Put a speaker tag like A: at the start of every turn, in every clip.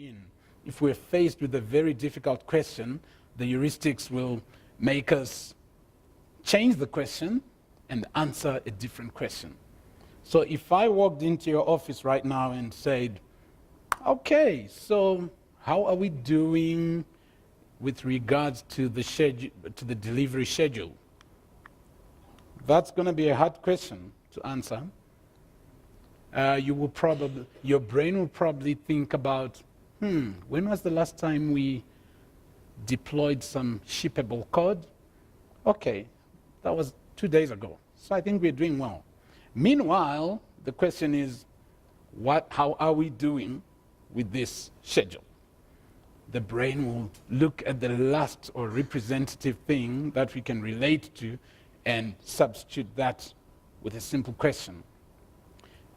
A: in. If we're faced with a very difficult question, the heuristics will make us change the question and answer a different question. So if I walked into your office right now and said, okay, so how are we doing with regards to the schedule, to the delivery schedule? That's going to be a hard question to answer. Your brain will probably think about, when was the last time we deployed some shippable code? Okay, that was 2 days ago. So I think we're doing well. Meanwhile, the question is, how are we doing with this schedule? The brain will look at the last or representative thing that we can relate to and substitute that with a simple question.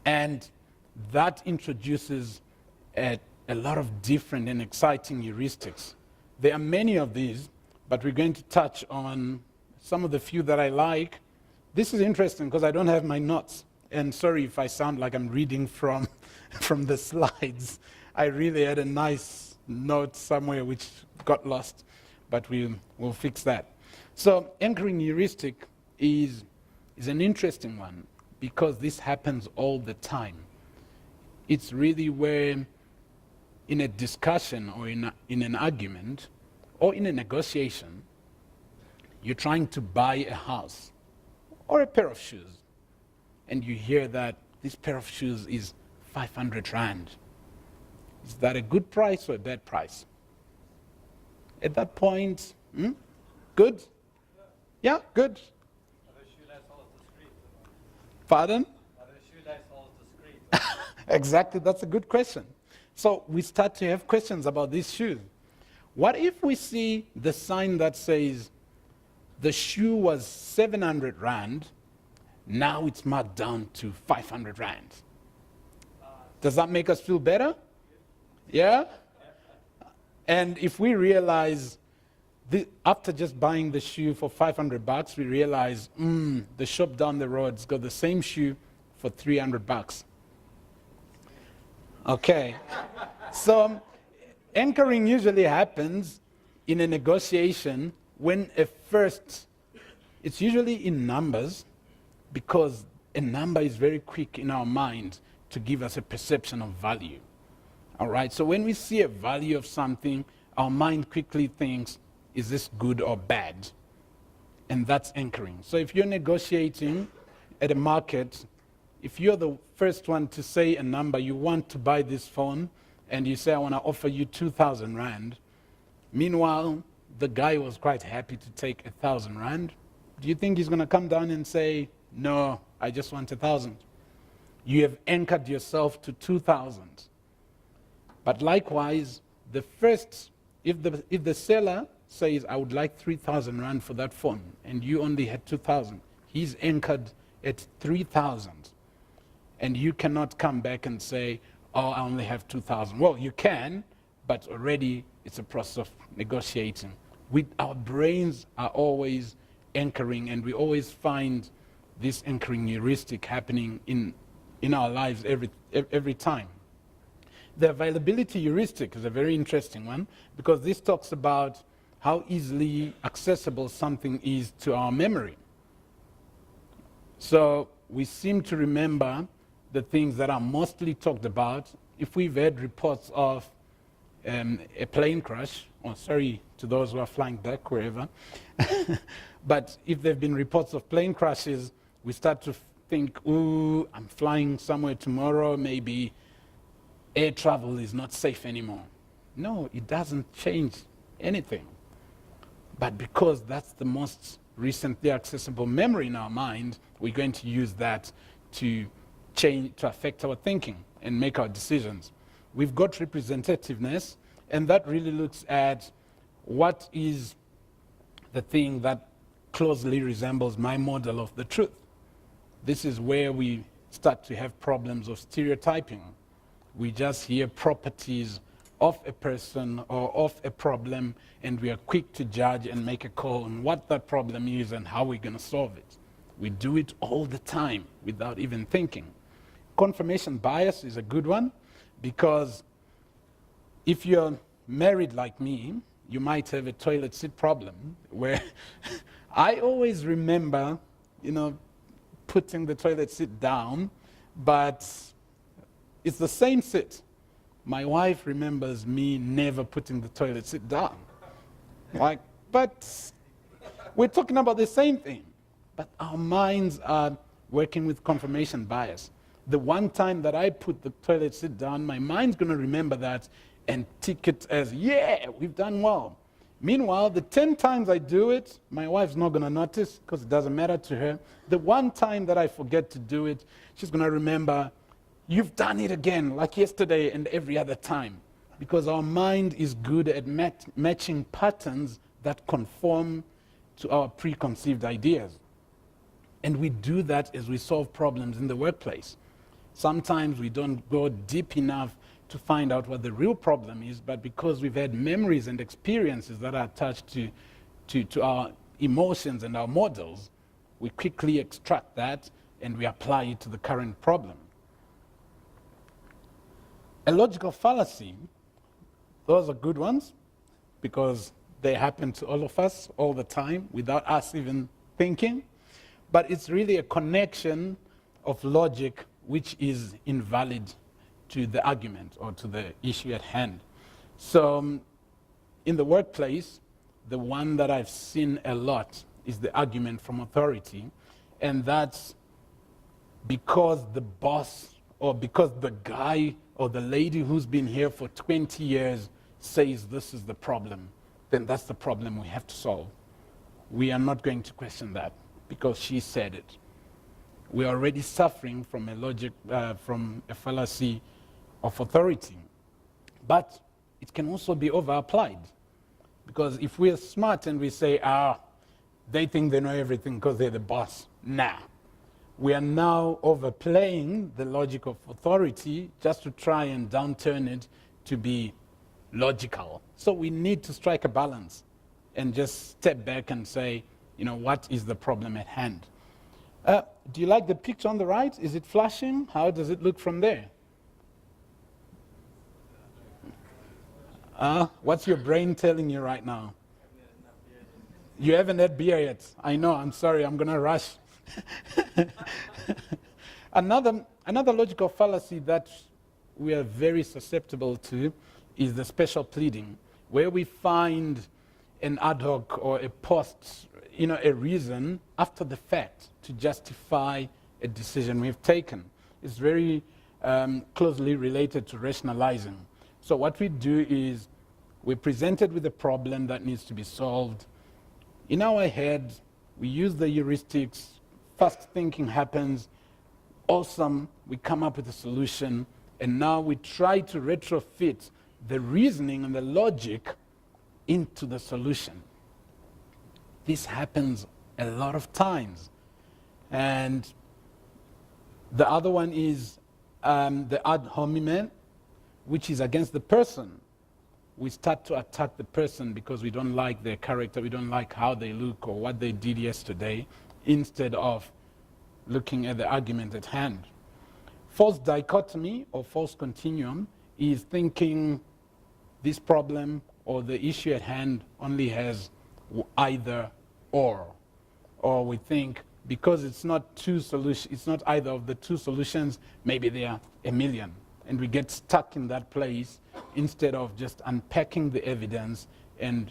A: And that introduces a lot of different and exciting heuristics. There are many of these, but we're going to touch on some of the few that I like. This is interesting because I don't have my notes. And sorry if I sound like I'm reading from the slides. I really had a nice note somewhere which got lost, but we'll fix that. So anchoring heuristic is an interesting one because this happens all the time. It's really where in a discussion or in an argument or in a negotiation, you're trying to buy a house or a pair of shoes, and you hear that this pair of shoes is 500 Rand. Is that a good price or a bad price? At that point, good? Yeah, good.
B: Are the shoelace holds the street?
A: Pardon?
B: Are the shoelace holds the street?
A: Exactly, that's a good question. So we start to have questions about these shoes. What if we see the sign that says, the shoe was 700 Rand, now it's marked down to 500 Rand. Does that make us feel better? Yeah? And if we realize, after just buying the shoe for 500 bucks, we realize, the shop down the road's got the same shoe for 300 bucks. Okay. So anchoring usually happens in a negotiation when it's usually in numbers, because a number is very quick in our mind to give us a perception of value. All right, so when we see a value of something, our mind quickly thinks, is this good or bad? And that's anchoring. So if you're negotiating at a market, if you're the first one to say a number, you want to buy this phone, and you say, I want to offer you 2,000 Rand. Meanwhile, the guy was quite happy to take 1,000 Rand. Do you think he's going to come down and say, no, I just want 1,000? You have anchored yourself to 2,000. But likewise, if the seller says, I would like 3,000 Rand for that phone, and you only had 2,000, he's anchored at 3,000. And you cannot come back and say, oh, I only have 2,000. Well, you can, but already it's a process of negotiating. Our brains are always anchoring, and we always find this anchoring heuristic happening in our lives every time. The availability heuristic is a very interesting one, because this talks about how easily accessible something is to our memory. So we seem to remember the things that are mostly talked about. If we've had reports of a plane crash, sorry to those who are flying back wherever, but if there have been reports of plane crashes, we start to think, ooh, I'm flying somewhere tomorrow, maybe air travel is not safe anymore. No, it doesn't change anything. But because that's the most recently accessible memory in our mind, we're going to use that to affect our thinking and make our decisions. We've got representativeness, and that really looks at what is the thing that closely resembles my model of the truth. This is where we start to have problems of stereotyping. We just hear properties of a person or of a problem, and we are quick to judge and make a call on what that problem is and how we're going to solve it. We do it all the time without even thinking. Confirmation bias is a good one, because if you're married like me, you might have a toilet seat problem where I always remember, putting the toilet seat down, but it's the same seat. My wife remembers me never putting the toilet seat down. But we're talking about the same thing. But our minds are working with confirmation bias. The one time that I put the toilet seat down, my mind's going to remember that and tick it as, yeah, we've done well. Meanwhile, the 10 times I do it, my wife's not going to notice because it doesn't matter to her. The one time that I forget to do it, she's going to remember, you've done it again, like yesterday and every other time. Because our mind is good at matching patterns that conform to our preconceived ideas. And we do that as we solve problems in the workplace. Sometimes we don't go deep enough to find out what the real problem is, but because we've had memories and experiences that are attached to our emotions and our models, we quickly extract that and we apply it to the current problem. A logical fallacy, those are good ones because they happen to all of us all the time without us even thinking, but it's really a connection of logic which is invalid to the argument or to the issue at hand. So in the workplace, the one that I've seen a lot is the argument from authority, and that's because the boss or because the guy or the lady who's been here for 20 years says this is the problem, then that's the problem we have to solve. We are not going to question that because she said it. We are already suffering from from a fallacy of authority. But it can also be over-applied. Because if we're smart and we say, they think they know everything because they're the boss. Nah. We are now overplaying the logic of authority just to try and downturn it to be logical. So we need to strike a balance and just step back and say, what is the problem at hand? Do you like the picture on the right? Is it flashing? How does it look from there? What's your brain telling you right now? You haven't had beer yet. I know, I'm sorry, I'm going to rush. Another logical fallacy that we are very susceptible to is the special pleading, where we find an ad hoc or a post, a reason after the fact to justify a decision we've taken. It's very closely related to rationalizing. So what we do is we're presented with a problem that needs to be solved. In our head, we use the heuristics, fast thinking happens, awesome, we come up with a solution, and now we try to retrofit the reasoning and the logic into the solution. This happens a lot of times. And the other one is the ad hominem, which is against the person. We start to attack the person because we don't like their character, we don't like how they look or what they did yesterday, instead of looking at the argument at hand. False dichotomy or false continuum is thinking this problem or the issue at hand only has either or we think because it's not it's not either of the two solutions, maybe there are a million. And we get stuck in that place instead of just unpacking the evidence and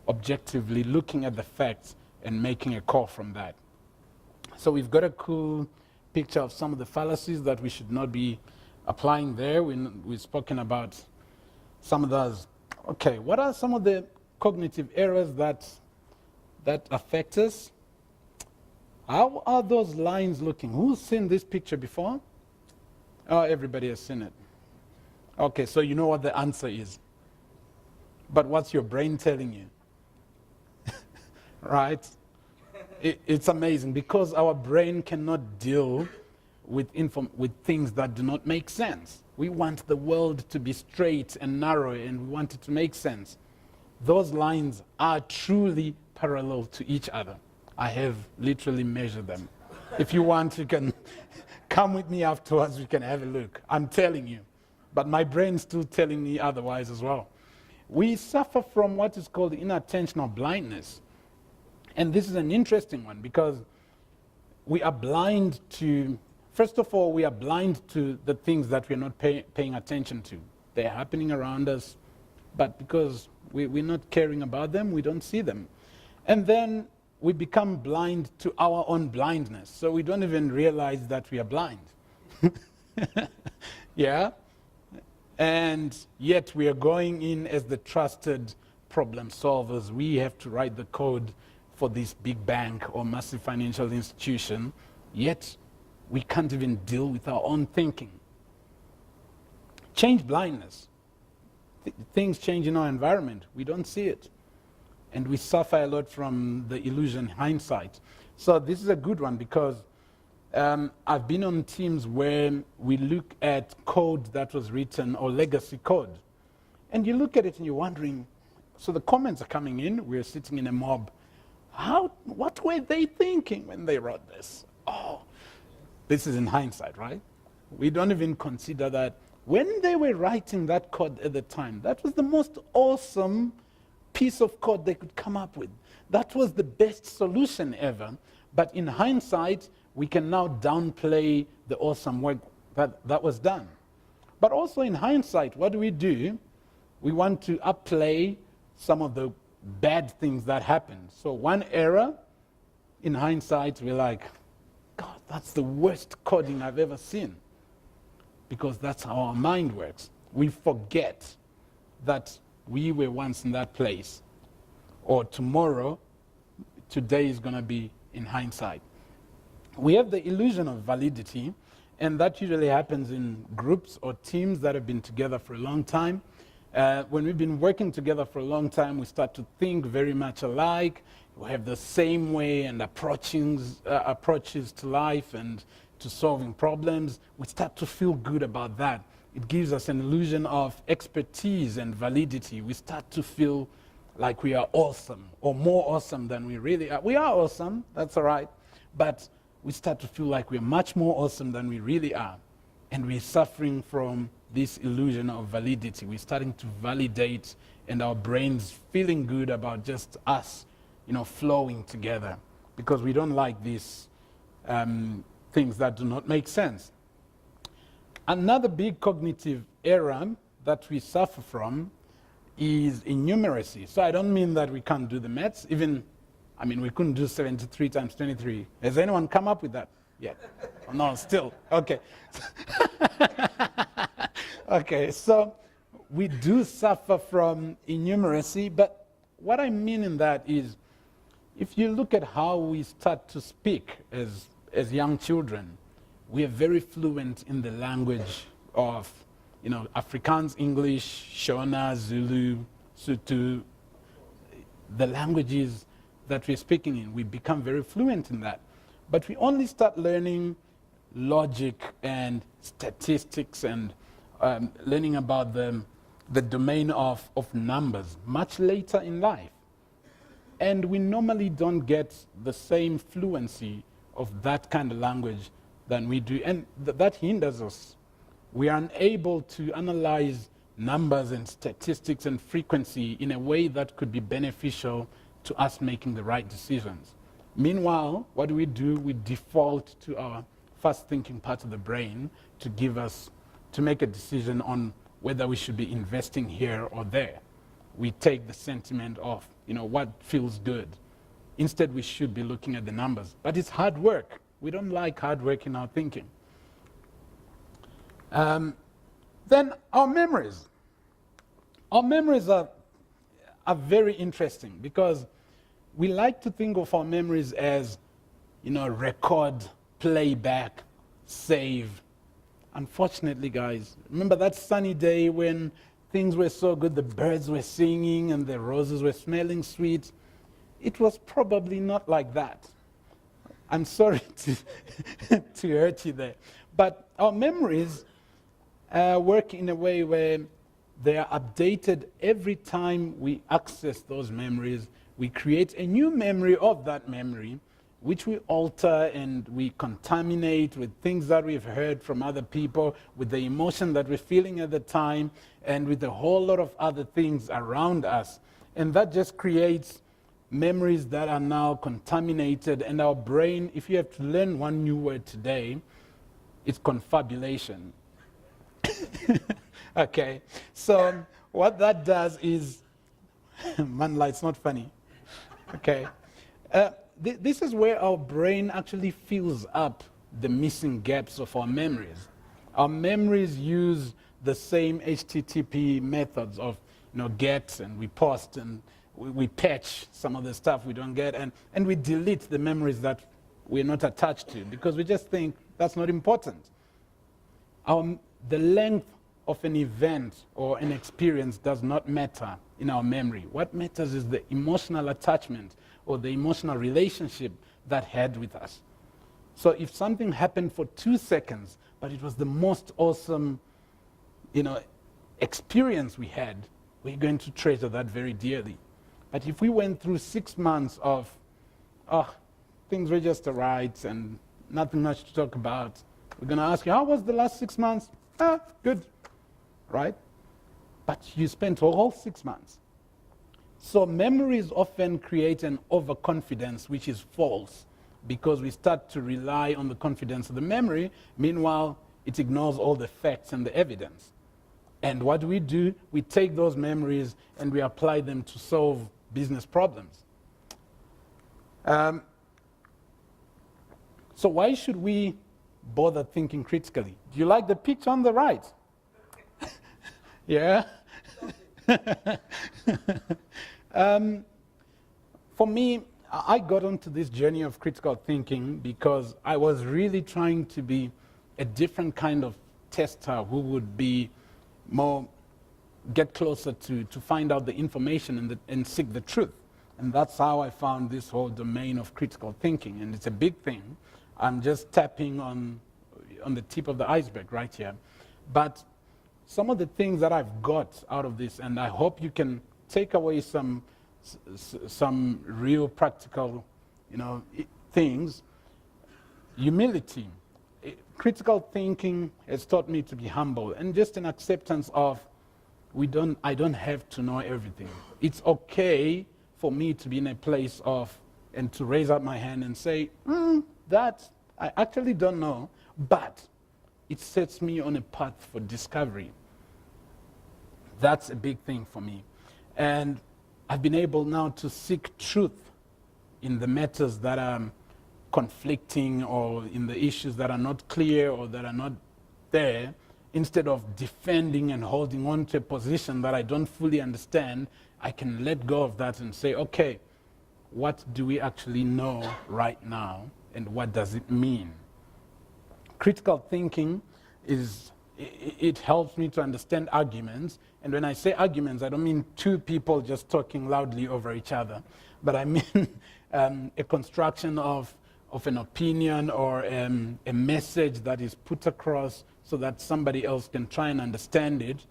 A: objectively looking at the facts and making a call from that. So we've got a cool picture of some of the fallacies that we should not be applying there. We've spoken about some of those. Okay, what are some of the cognitive errors that affect us? How are those lines looking? Who's seen this picture before? Oh, everybody has seen it. Okay, so you know what the answer is. But what's your brain telling you? Right? It's amazing because our brain cannot deal with things that do not make sense. We want the world to be straight and narrow and we want it to make sense. Those lines are truly parallel to each other. I have literally measured them. If you want, you can come with me afterwards, we can have a look. I'm telling you. but my brain's still telling me otherwise as well. We suffer from what is called inattentional blindness. And this is an interesting one because we are blind to, first of all, we are blind to the things that we're not paying attention to. They're happening around us, but because we're not caring about them, we don't see them. And then we become blind to our own blindness. So we don't even realize that we are blind. Yeah? And yet we are going in as the trusted problem solvers. We have to write the code for this big bank or massive financial institution, yet we can't even deal with our own thinking. Change blindness. Things change in our environment. We don't see it. And we suffer a lot from the illusion hindsight. So this is a good one because I've been on teams where we look at code that was written or legacy code. And you look at it and you're wondering, so the comments are coming in, we're sitting in a mob. What were they thinking when they wrote this? Oh, this is in hindsight, right? We don't even consider that when they were writing that code at the time, that was the most awesome piece of code they could come up with. That was the best solution ever. But in hindsight, we can now downplay the awesome work that was done. But also in hindsight, what do? We want to upplay some of the bad things that happened. So one error, in hindsight, we're like, God, that's the worst coding I've ever seen. Because that's how our mind works. We forget that we were once in that place. Or tomorrow, today is going to be in hindsight. We have the illusion of validity, and that usually happens in groups or teams that have been together for a long time. When we've been working together for a long time, we start to think very much alike. We have the same way and approaches to life and to solving problems. We start to feel good about that. It gives us an illusion of expertise and validity. We start to feel like we are awesome or more awesome than we really are. We are awesome, that's all right, but we start to feel like we're much more awesome than we really are. And we're suffering from this illusion of validity. We're starting to validate and our brains feeling good about just us, flowing together because we don't like these things that do not make sense. Another big cognitive error that we suffer from is innumeracy. So I don't mean that we can't do the maths. We couldn't do 73 times 23. Has anyone come up with that yet? Oh, no, still. Okay. Okay, so we do suffer from innumeracy, but what I mean in that is if you look at how we start to speak as young children, we are very fluent in the language of Afrikaans, English, Shona, Zulu, Sotho, the languages that we're speaking in. We become very fluent in that. But we only start learning logic and statistics and learning about the domain of numbers much later in life. And we normally don't get the same fluency of that kind of language than we do. And that hinders us. We are unable to analyze numbers and statistics and frequency in a way that could be beneficial to us making the right decisions. Meanwhile, what do? We default to our fast thinking part of the brain to make a decision on whether we should be investing here or there. We take the sentiment of, what feels good. Instead, we should be looking at the numbers. But it's hard work. We don't like hard work in our thinking. Then our memories. Our memories are very interesting because we like to think of our memories as, record, playback, save. Unfortunately, guys, remember that sunny day when things were so good, the birds were singing and the roses were smelling sweet? It was probably not like that. I'm sorry to hurt you there. But our memories work in a way where they are updated every time we access those memories. We create a new memory of that memory. which we alter and we contaminate with things that we've heard from other people, with the emotion that we're feeling at the time, and with a whole lot of other things around us. And that just creates memories that are now contaminated. And our brain, if you have to learn one new word today, it's confabulation. Okay, so what that does is, manla, it's not funny. Okay, this is where our brain actually fills up the missing gaps of our memories. Our memories use the same HTTP methods of get, and we post, and we patch some of the stuff we don't get, and we delete the memories that we're not attached to because we just think that's not important. The length of an event or an experience does not matter in our memory. What matters is the emotional attachment or the emotional relationship that had with us. So if something happened for 2 seconds, but it was the most awesome, experience we had, we're going to treasure that very dearly. But if we went through 6 months of, things were just all right and nothing much to talk about, we're going to ask you, how was the last 6 months? Good, right? But you spent all 6 months. So memories often create an overconfidence, which is false, because we start to rely on the confidence of the memory. Meanwhile, it ignores all the facts and the evidence. And what do? We take those memories and we apply them to solve business problems. So why should we bother thinking critically? Do you like the picture on the right? Yeah? For me, I got onto this journey of critical thinking because I was really trying to be a different kind of tester who would be get closer to find out the information and seek the truth. And that's how I found this whole domain of critical thinking. And it's a big thing. I'm just tapping on the tip of the iceberg right here. But some of the things that I've got out of this, and I hope you can take away some real practical, things. Humility. Critical thinking has taught me to be humble and just an acceptance of I don't have to know everything. It's okay for me to be in a place of, and to raise up my hand and say, that I actually don't know, but it sets me on a path for discovery. That's a big thing for me. And I've been able now to seek truth in the matters that are conflicting or in the issues that are not clear or that are not there. Instead of defending and holding on to a position that I don't fully understand, I can let go of that and say, okay, what do we actually know right now and what does it mean? Critical thinking it helps me to understand arguments. And when I say arguments, I don't mean two people just talking loudly over each other, but I mean a construction of an opinion or a message that is put across so that somebody else can try and understand it.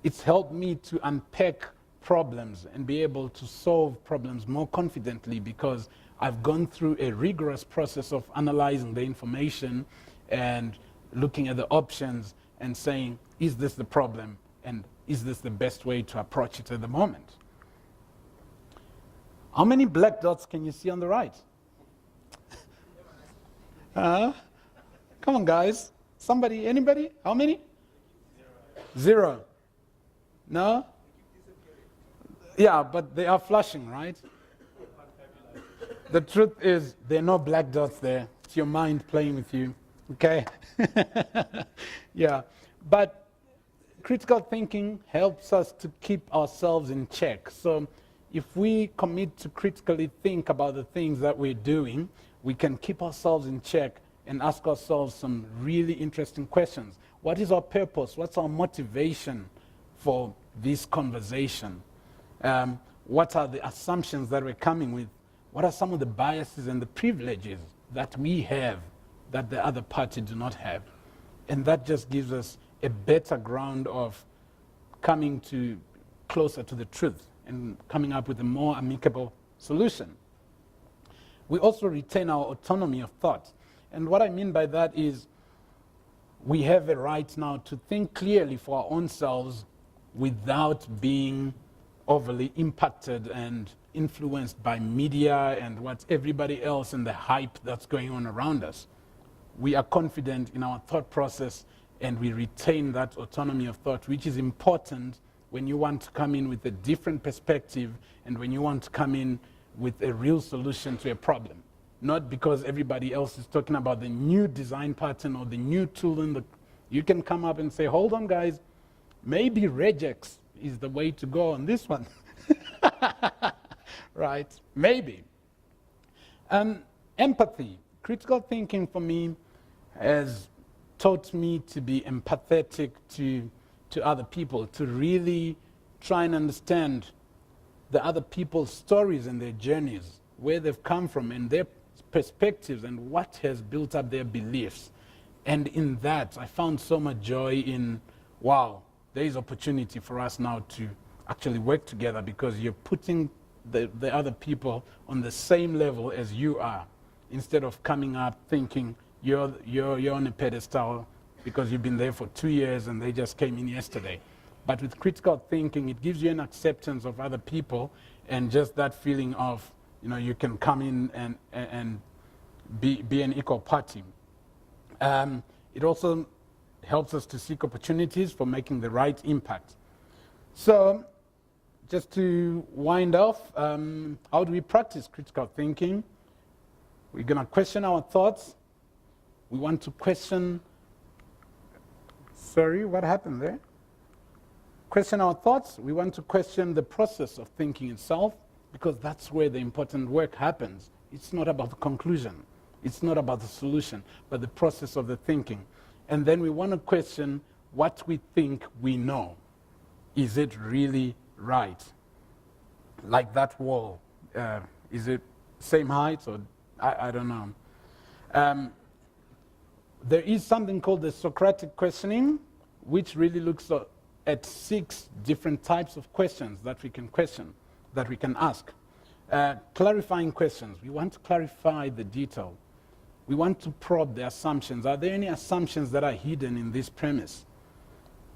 A: It's helped me to unpack problems and be able to solve problems more confidently because I've gone through a rigorous process of analyzing the information and looking at the options and saying, is this the problem? And is this the best way to approach it at the moment? How many black dots can you see on the right? Come on, guys. Somebody, anybody? How many? 0. No? Yeah, but they are flashing, right? The truth is, there are no black dots there. It's your mind playing with you. Okay? Yeah. But critical thinking helps us to keep ourselves in check. So if we commit to critically think about the things that we're doing, we can keep ourselves in check and ask ourselves some really interesting questions. What is our purpose? What's our motivation for this conversation? What are the assumptions that we're coming with? What are some of the biases and the privileges that we have that the other party do not have? And that just gives us a better ground of coming closer to the truth and coming up with a more amicable solution. we also retain our autonomy of thought. And what I mean by that is we have a right now to think clearly for our own selves without being overly impacted and influenced by media and what everybody else and the hype that's going on around us. We are confident in our thought process and we retain that autonomy of thought, which is important when you want to come in with a different perspective and when you want to come in with a real solution to a problem. Not because everybody else is talking about the new design pattern or the new tool in the... You can come up and say, hold on guys, maybe regex is the way to go on this one. Right? Maybe. Empathy. Critical thinking for me has taught me to be empathetic to other people, to really try and understand the other people's stories and their journeys, where they've come from and their perspectives and what has built up their beliefs. And in that, I found so much joy in, wow, there is opportunity for us now to actually work together because you're putting the other people on the same level as you are, instead of coming up thinking you're on a pedestal because you've been there for 2 years and they just came in yesterday. But with critical thinking, it gives you an acceptance of other people and just that feeling of, you know, you can come in and be an equal party. It also helps us to seek opportunities for making the right impact. So, just to wind off, how do we practice critical thinking? We're going to question our thoughts. We want to question... Sorry, what happened there? Question our thoughts. We want to question the process of thinking itself, because that's where the important work happens. It's not about the conclusion. It's not about the solution, but the process of the thinking. And then we want to question what we think we know. Is it really right? Like that wall. Is it same height or I don't know. There is something called the Socratic questioning, which really looks at 6 different types of questions that we can question, that we can ask. Clarifying questions. We want to clarify the detail. We want to probe the assumptions. Are there any assumptions that are hidden in this premise?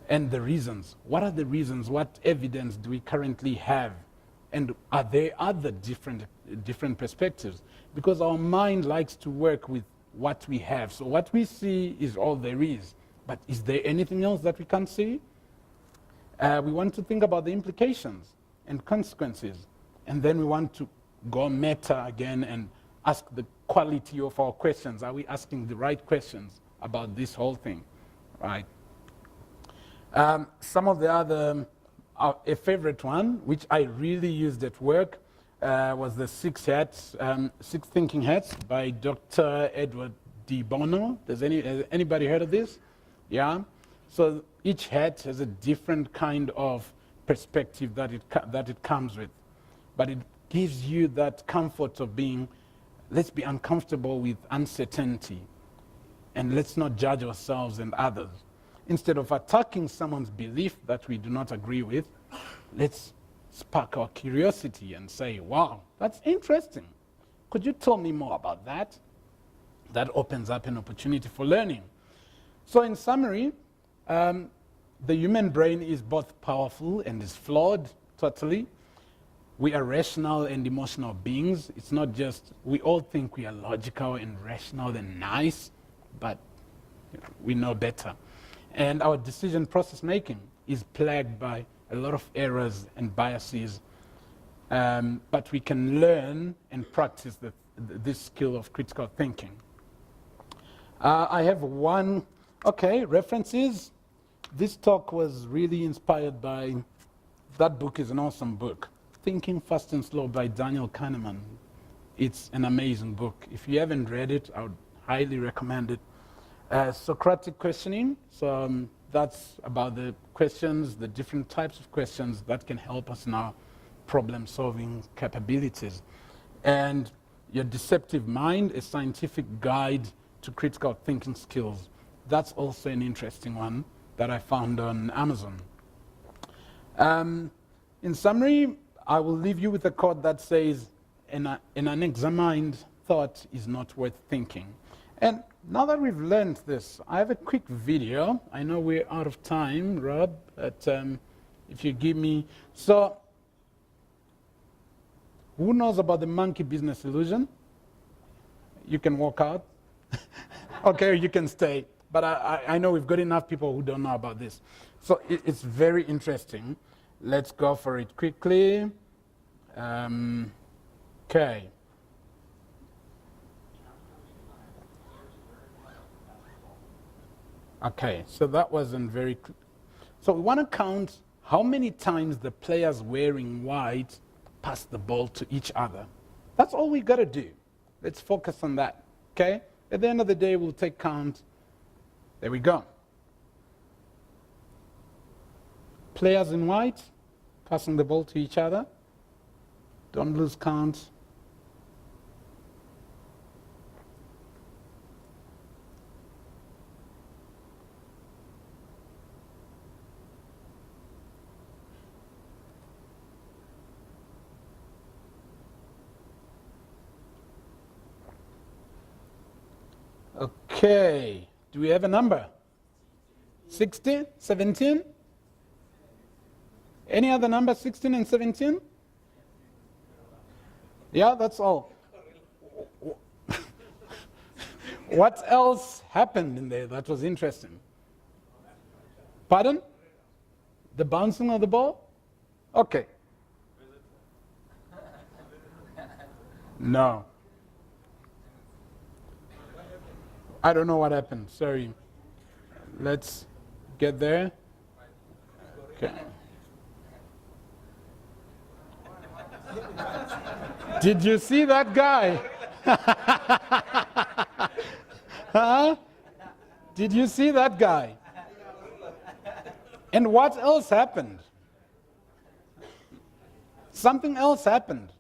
A: And the reasons. What are the reasons? What evidence do we currently have? And are there other different perspectives? Because our mind likes to work with what we have. So what we see is all there is. But is there anything else that we can't see? We want to think about the implications and consequences. And then we want to go meta again and ask the quality of our questions. Are we asking the right questions about this whole thing? Right? Some of the other, a favorite one, which I really used at work, was the 6 Thinking Hats by Dr. Edward D. Bono. Has anybody heard of this? Yeah? So each hat has a different kind of perspective that it comes with. But it gives you that comfort of being, let's be uncomfortable with uncertainty. And let's not judge ourselves and others. Instead of attacking someone's belief that we do not agree with, let's spark our curiosity and say, wow, that's interesting. Could you tell me more about that? That opens up an opportunity for learning. So in summary, the human brain is both powerful and is flawed totally. We are rational and emotional beings. It's not just, we all think we are logical and rational and nice, but we know better. And our decision process making is plagued by a lot of errors and biases, but we can learn and practice this skill of critical thinking. I have references. This talk was really inspired by, that book is an awesome book, Thinking Fast and Slow by Daniel Kahneman. It's an amazing book. If you haven't read it, I would highly recommend it. Socratic questioning, so that's about the questions, the different types of questions that can help us in our problem-solving capabilities. And Your Deceptive Mind, a scientific guide to critical thinking skills. That's also an interesting one that I found on Amazon. In summary, I will leave you with a quote that says, an unexamined thought is not worth thinking. And now that we've learned this, I have a quick video. I know we're out of time, Rob, but if you give me... So, who knows about the monkey business illusion? You can walk out. Okay, you can stay. But I know we've got enough people who don't know about this. So it's very interesting. Let's go for it quickly. Okay. Okay, so that wasn't very clear. So we want to count how many times the players wearing white pass the ball to each other. That's all we got to do. Let's focus on that, okay? At the end of the day, we'll take count. There we go. Players in white passing the ball to each other. Don't lose count. Okay, do we have a number? 16, 17? Any other number, 16 and 17? Yeah, that's all. What else happened in there that was interesting? Pardon? The bouncing of the ball? Okay. No. I don't know what happened, sorry. Let's get there. Okay. Did you see that guy? Huh? Did you see that guy? And what else happened? Something else happened.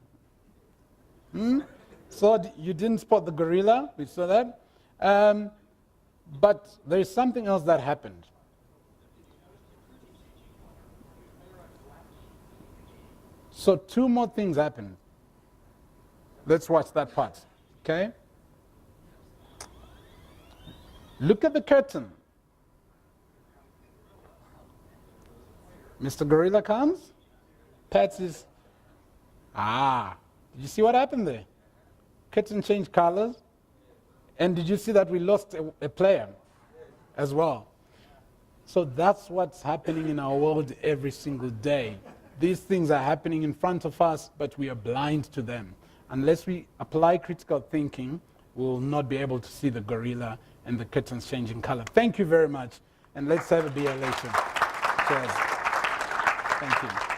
A: So you didn't spot the gorilla, we saw that. But there's something else that happened. So two more things happened. Let's watch that part, okay? Look at the curtain. Mr. Gorilla comes, pats his... Did you see what happened there? Curtain changed colors. And did you see that we lost a player as well? So that's what's happening in our world every single day. These things are happening in front of us, but we are blind to them. Unless we apply critical thinking, we will not be able to see the gorilla and the curtains changing color. Thank you very much. And let's have a beer later. Cheers. Thank you.